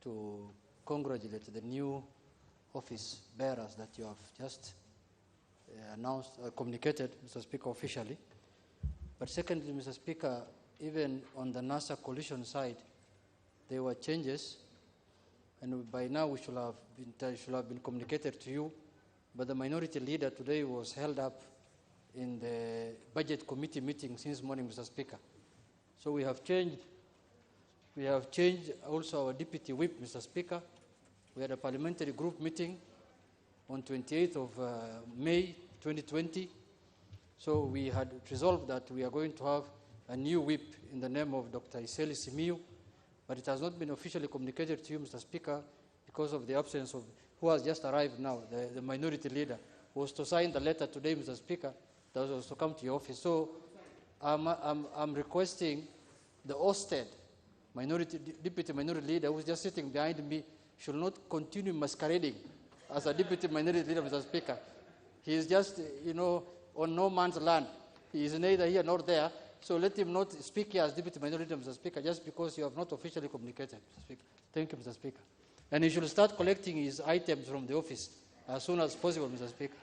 to congratulate the new office bearers that you have just communicated, Mr. Speaker, officially. But secondly, Mr. Speaker, even on the NASA coalition side, there were changes, and by now we should have been communicated to you. But the minority leader today was held up in the budget committee meeting since morning, Mr. Speaker. So we have changed also our deputy whip, Mr. Speaker. We had a parliamentary group meeting on 28th of May 2020. So we had resolved that we are going to have a new whip in the name of Dr. Iseli Simiyu, but it has not been officially communicated to you, Mr. Speaker, because of the absence of who has just arrived now, the minority leader, who was to sign the letter today, Mr. Speaker, that was to come to your office. So I'm requesting the Osted deputy minority leader, who's just sitting behind me, should not continue masquerading as a deputy minority leader, Mr. Speaker. He is just, on no man's land. He is neither here nor there. So let him not speak here as deputy minority leader, Mr. Speaker, just because you have not officially communicated, Mr. Speaker. Thank you, Mr. Speaker. And he should start collecting his items from the office as soon as possible, Mr. Speaker.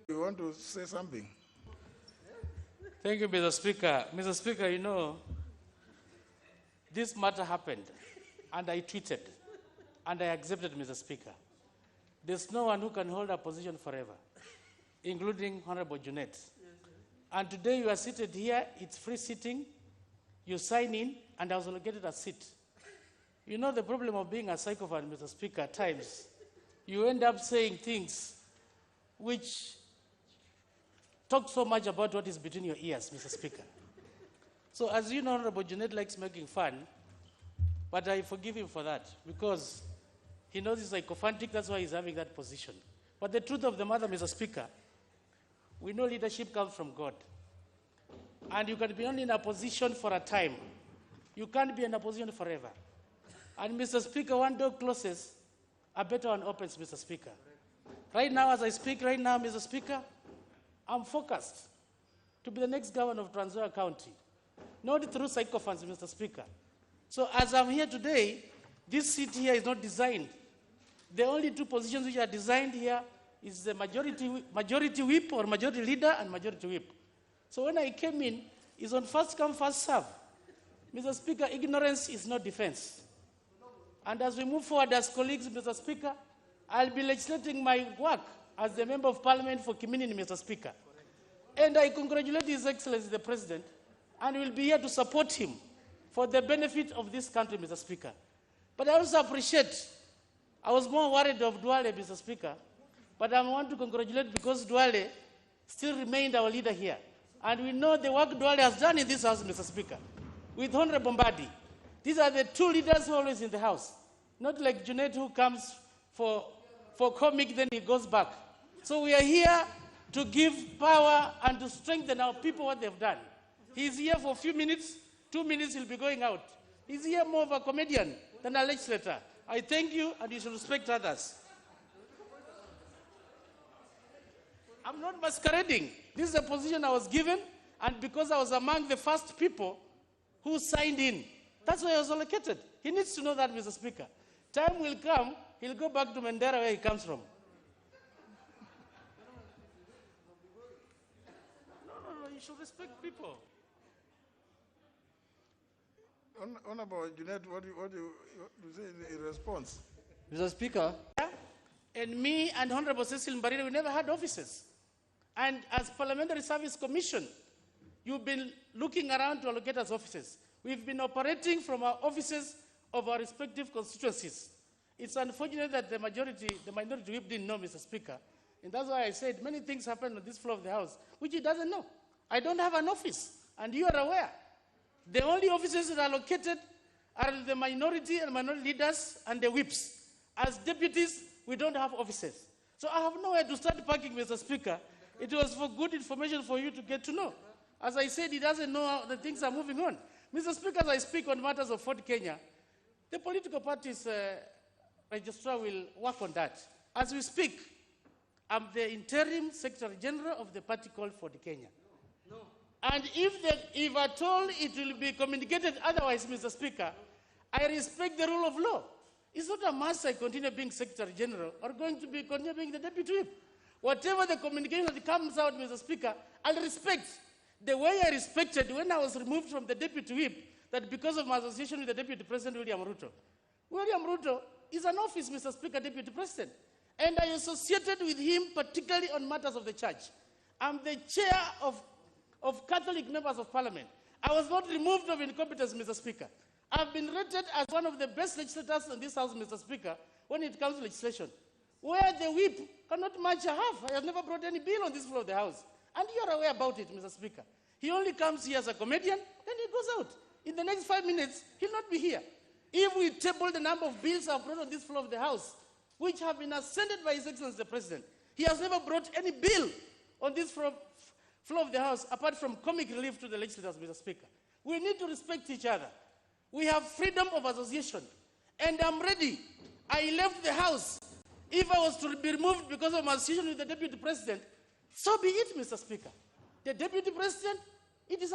You want to say something? Thank you, Mr. Speaker. Mr. Speaker, this matter happened, and I tweeted, and I accepted, Mr. Speaker. There's no one who can hold a position forever, including Honorable Junet. And today you are seated here, it's free sitting, you sign in, and I was allocated a seat. You know the problem of being a psychopath, Mr. Speaker, at times, you end up saying things which talk so much about what is between your ears, Mr. Speaker. So as you know, Honorable Junet likes making fun, but I forgive him for that, because he knows he's psychophantic, that's why he's having that position. But the truth of the matter, Mr. Speaker, we know leadership comes from God. And you can be only in a position for a time. You can't be in a position forever. And Mr. Speaker, one door closes, a better one opens, Mr. Speaker. Right now, as I speak right now, Mr. Speaker, I'm focused to be the next governor of Trans Nzoia County, not through psychophants, Mr. Speaker. So as I'm here today, this seat here is not designed. The only two positions which are designed here is the majority whip or majority leader and majority whip. So when I came in, it's on first come, first serve. Mr. Speaker, ignorance is not defense. And as we move forward as colleagues, Mr. Speaker, I'll be legislating my work as the Member of Parliament for Community, Mr. Speaker. And I congratulate His Excellency the President, and will be here to support him for the benefit of this country, Mr. Speaker. But I also appreciate, I was more worried of Duale, Mr. Speaker, but I want to congratulate because Duale still remained our leader here. And we know the work Duale has done in this house, Mr. Speaker, with Honorable Mbadi. These are the two leaders who are always in the house, not like Junet, who comes for comic, then he goes back. So we are here to give power and to strengthen our people, what they've done. He's here for a few minutes, 2 minutes he'll be going out. He's here more of a comedian than a legislator. I thank you, and you should respect others. I'm not masquerading. This is a position I was given, and because I was among the first people who signed in, that's why I was allocated. He needs to know that, Mr. Speaker. Time will come, he'll go back to Mandera where he comes from. No, you should respect people. Honorable Junet, what do you say in response? Mr. Speaker. And me and Honorable Cecil Mbarire, we never had offices. And as Parliamentary Service Commission, you've been looking around to allocate us offices. We've been operating from our offices of our respective constituencies. It's unfortunate that the minority whip didn't know, Mr. Speaker. And that's why I said many things happen on this floor of the House, which he doesn't know. I don't have an office, and you are aware. The only offices that are located are the minority and minority leaders and the whips. As deputies, we don't have offices. So I have nowhere to start parking, Mr. Speaker. It was for good information for you to get to know. As I said, he doesn't know how the things are moving on. Mr. Speaker, as I speak on matters of Fort Kenya, the political parties registrar will work on that. As we speak, I'm the interim Secretary General of the party called Ford Kenya. No. And if at all it will be communicated otherwise, Mr. Speaker, I respect the rule of law. It's not a must I continue being Secretary General or going to be continue being the Deputy Whip. Whatever the communication that comes out, Mr. Speaker, I'll respect. The way I respected when I was removed from the Deputy Whip, that because of my association with the Deputy President, William Ruto. William Ruto is an office, Mr. Speaker, Deputy President. And I associated with him particularly on matters of the church. I'm the chair of Catholic members of Parliament. I was not removed of incompetence, Mr. Speaker. I've been rated as one of the best legislators in this House, Mr. Speaker, when it comes to legislation. Where the whip cannot match a half. I have never brought any bill on this floor of the House. And you're aware about it, Mr. Speaker. He only comes here as a comedian, then he goes out. In the next 5 minutes, he'll not be here. If we table the number of bills I've brought on this floor of the House, which have been ascended by His Excellency the President, he has never brought any bill on this floor of the House, apart from comic relief to the legislators, Mr. Speaker. We need to respect each other. We have freedom of association. And I'm ready. I left the House. If I was to be removed because of my association with the Deputy President, so be it, Mr. Speaker. The Deputy President, it is